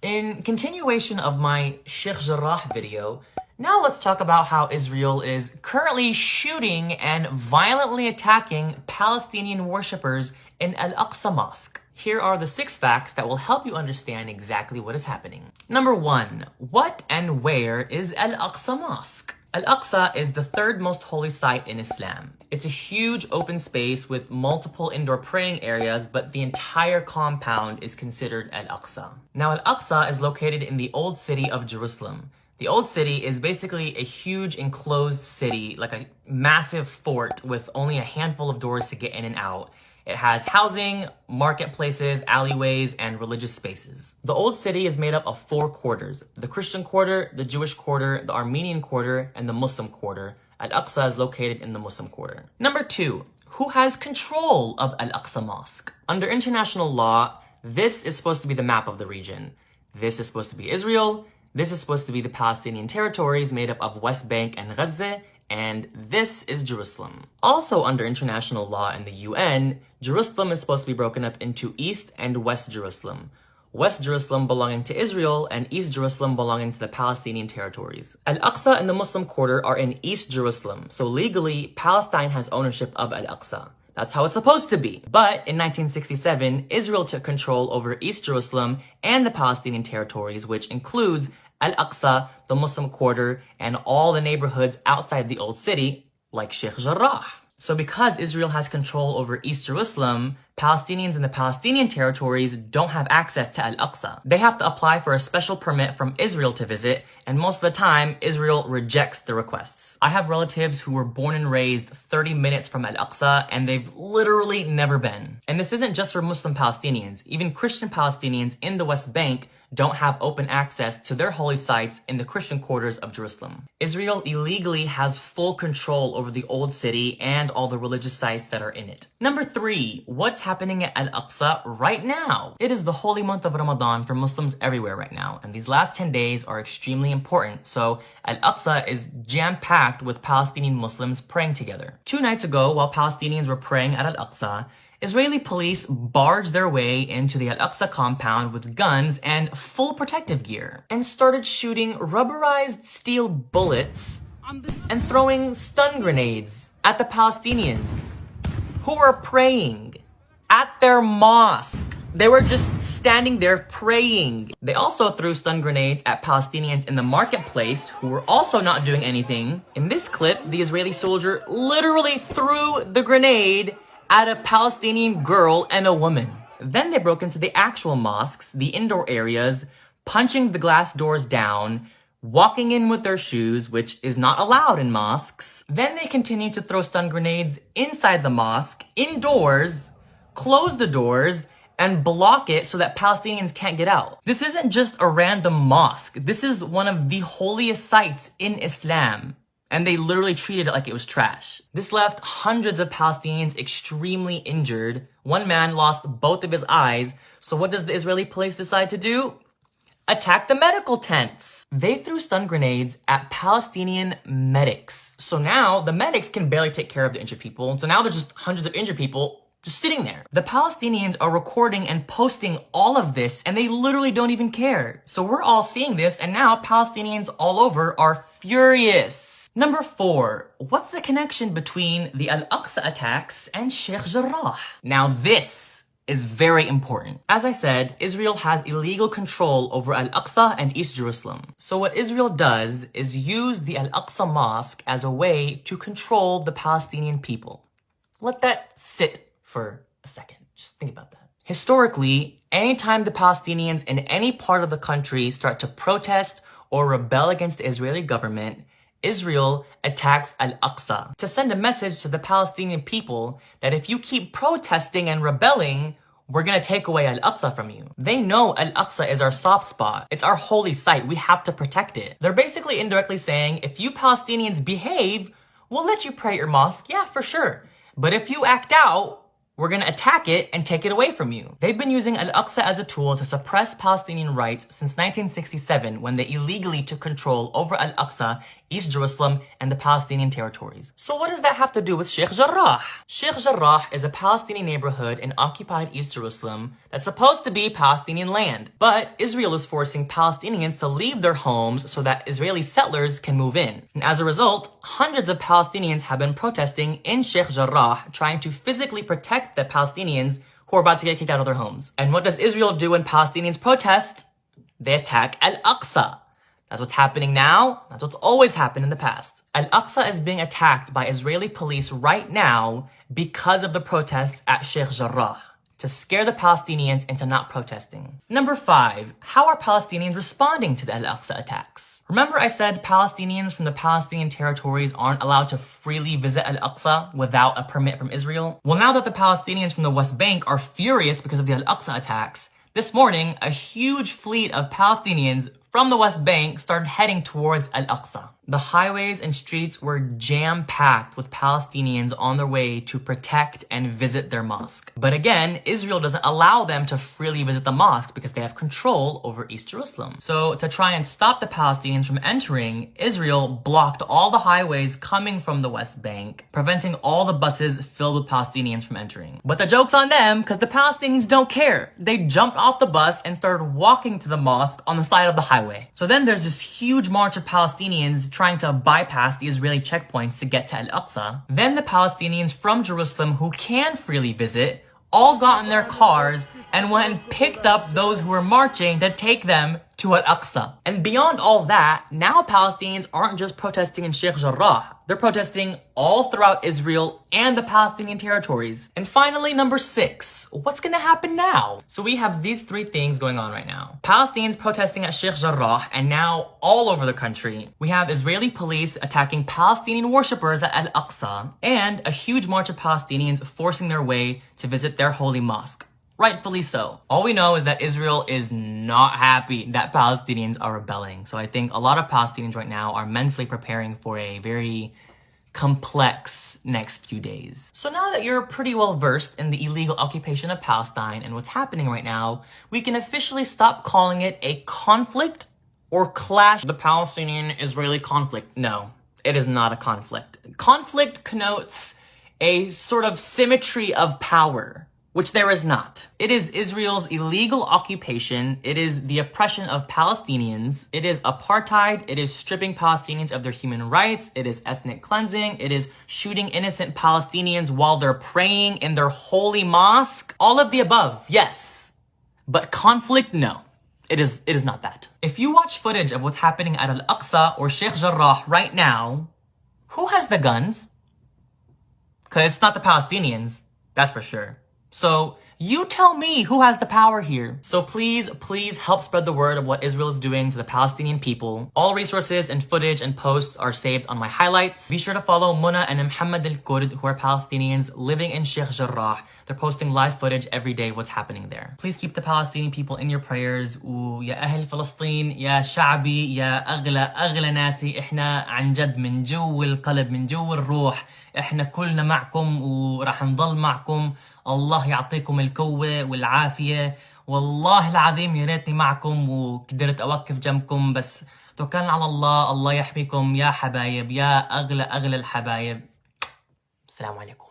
In continuation of my Sheikh Jarrah video, now let's talk about how Israel is currently shooting and violently attacking Palestinian worshippers in Aqsa Mosque. Here are the 6 facts that will help you understand exactly what is happening. Number 1. What and where is Aqsa Mosque? Al-Aqsa is the 3rd most holy site in Islam. It's a huge open space with multiple indoor praying areas, but the entire compound is considered Al-Aqsa. Now, Al-Aqsa is located in the old city of Jerusalem. The old city is basically a huge enclosed city, like a massive fort with only a handful of doors to get in and out. It has housing, marketplaces, alleyways, and religious spaces. The old city is made up of 4 quarters: the Christian quarter, the Jewish quarter, the Armenian quarter, and the Muslim quarter. Al-Aqsa is located in the Muslim quarter. Number 2, who has control of Al-Aqsa Mosque? Under international law, this is supposed to be the map of the region. This is supposed to be Israel. This is supposed to be the Palestinian territories made up of West Bank and Gaza. And this is Jerusalem. Also under international law in the UN, Jerusalem is supposed to be broken up into East and West Jerusalem. West Jerusalem belonging to Israel and East Jerusalem belonging to the Palestinian territories. Al-Aqsa and the Muslim quarter are in East Jerusalem, so legally Palestine has ownership of Al-Aqsa. That's how it's supposed to be. But in 1967, Israel took control over East Jerusalem and the Palestinian territories, which includes Al-Aqsa, the Muslim quarter, and all the neighborhoods outside the old city, like Sheikh Jarrah. So because Israel has control over East Jerusalem, Palestinians in the Palestinian territories don't have access to Al-Aqsa. They have to apply for a special permit from Israel to visit, and most of the time, Israel rejects the requests. I have relatives who were born and raised 30 minutes from Al-Aqsa, and they've literally never been. And this isn't just for Muslim Palestinians. Even Christian Palestinians in the West Bank don't have open access to their holy sites in the Christian quarters of Jerusalem. Israel illegally has full control over the old city and all the religious sites that are in it. Number 3, what's happening at Al-Aqsa right now? It is the holy month of Ramadan for Muslims everywhere right now, and these last 10 days are extremely important, so Al-Aqsa is jam-packed with Palestinian Muslims praying together. 2 nights ago, while Palestinians were praying at Al-Aqsa, Israeli police barged their way into the Al-Aqsa compound with guns and full protective gear and started shooting rubberized steel bullets and throwing stun grenades at the Palestinians who were praying at their mosque. They were just standing there praying. They also threw stun grenades at Palestinians in the marketplace who were also not doing anything. In this clip, the Israeli soldier literally threw the grenade at a Palestinian girl and a woman. Then they broke into the actual mosques, the indoor areas, punching the glass doors down, walking in with their shoes, which is not allowed in mosques. Then they continued to throw stun grenades inside the mosque, indoors, close the doors, and block it so that Palestinians can't get out. This isn't just a random mosque. This is one of the holiest sites in Islam. And they literally treated it like it was trash. This left hundreds of Palestinians extremely injured. One man lost both of his eyes. So what does the Israeli police decide to do? Attack the medical tents. They threw stun grenades at Palestinian medics. So now the medics can barely take care of the injured people. So now there's just hundreds of injured people just sitting there. The Palestinians are recording and posting all of this, and they literally don't even care. So we're all seeing this, and now Palestinians all over are furious. Number 4, what's the connection between the Al-Aqsa attacks and Sheikh Jarrah? Now this is very important. As I said, Israel has illegal control over Al-Aqsa and East Jerusalem. So what Israel does is use the Al-Aqsa Mosque as a way to control the Palestinian people. Let that sit for a second. Just think about that. Historically, anytime the Palestinians in any part of the country start to protest or rebel against the Israeli government, Israel attacks Al-Aqsa to send a message to the Palestinian people that if you keep protesting and rebelling, we're gonna take away Al-Aqsa from you. They know Al-Aqsa is our soft spot. It's our holy site. We have to protect it. They're basically indirectly saying, if you Palestinians behave, we'll let you pray at your mosque. Yeah, for sure. But if you act out, we're gonna attack it and take it away from you. They've been using Al-Aqsa as a tool to suppress Palestinian rights since 1967 when they illegally took control over Al-Aqsa East Jerusalem, and the Palestinian territories. So what does that have to do with Sheikh Jarrah? Sheikh Jarrah is a Palestinian neighborhood in occupied East Jerusalem that's supposed to be Palestinian land. But Israel is forcing Palestinians to leave their homes so that Israeli settlers can move in. And as a result, hundreds of Palestinians have been protesting in Sheikh Jarrah, trying to physically protect the Palestinians who are about to get kicked out of their homes. And what does Israel do when Palestinians protest? They attack Al-Aqsa. That's what's happening now. That's what's always happened in the past. Al-Aqsa is being attacked by Israeli police right now because of the protests at Sheikh Jarrah, to scare the Palestinians into not protesting. Number 5, how are Palestinians responding to the Al-Aqsa attacks? Remember I said Palestinians from the Palestinian territories aren't allowed to freely visit Al-Aqsa without a permit from Israel? Well, now that the Palestinians from the West Bank are furious because of the Al-Aqsa attacks, this morning, a huge fleet of Palestinians from the West Bank started heading towards Al-Aqsa. The highways and streets were jam-packed with Palestinians on their way to protect and visit their mosque. But again, Israel doesn't allow them to freely visit the mosque because they have control over East Jerusalem. So to try and stop the Palestinians from entering, Israel blocked all the highways coming from the West Bank, preventing all the buses filled with Palestinians from entering. But the joke's on them because the Palestinians don't care. They jumped off the bus and started walking to the mosque on the side of the highway. So then there's this huge march of Palestinians trying to bypass the Israeli checkpoints to get to Al-Aqsa. Then the Palestinians from Jerusalem who can freely visit all got in their cars and went and picked up those who were marching to take them to Al-Aqsa. And beyond all that, now Palestinians aren't just protesting in Sheikh Jarrah. They're protesting all throughout Israel and the Palestinian territories. And finally, number 6, what's gonna happen now? So we have these 3 things going on right now. Palestinians protesting at Sheikh Jarrah, and now all over the country. We have Israeli police attacking Palestinian worshippers at Al-Aqsa, and a huge march of Palestinians forcing their way to visit their holy mosque. Rightfully so. All we know is that Israel is not happy that Palestinians are rebelling. So I think a lot of Palestinians right now are mentally preparing for a very complex next few days. So now that you're pretty well versed in the illegal occupation of Palestine and what's happening right now, we can officially stop calling it a conflict or clash. The Palestinian-Israeli conflict. No, it is not a conflict. Conflict connotes a sort of symmetry of power, which there is not. It is Israel's illegal occupation. It is the oppression of Palestinians. It is apartheid. It is stripping Palestinians of their human rights. It is ethnic cleansing. It is shooting innocent Palestinians while they're praying in their holy mosque. All of the above, yes. But conflict, no. It is not that. If you watch footage of what's happening at Al-Aqsa or Sheikh Jarrah right now, who has the guns? Because it's not the Palestinians, that's for sure. So you tell me who has the power here. So please help spread the word of what Israel is doing to the Palestinian people. All resources and footage and posts are saved on my highlights. Be sure to follow Muna and Muhammad al-Kurd, who are Palestinians living in Sheikh Jarrah. They're posting live footage every day of what's happening there. Please keep the Palestinian people in your prayers. ويا أهل فلسطين يا شعبي يا أغلى ناسي إحنا عن جد من جو القلب من جو الروح إحنا كلنا معكم ورح نضل معكم. الله يعطيكم القوة والعافية. والله العظيم يا ريتني معكم وقدرت أوقف جنبكم، بس توكلنا على الله. الله يحميكم يا حبايب، يا أغلى الحبايب. السلام عليكم.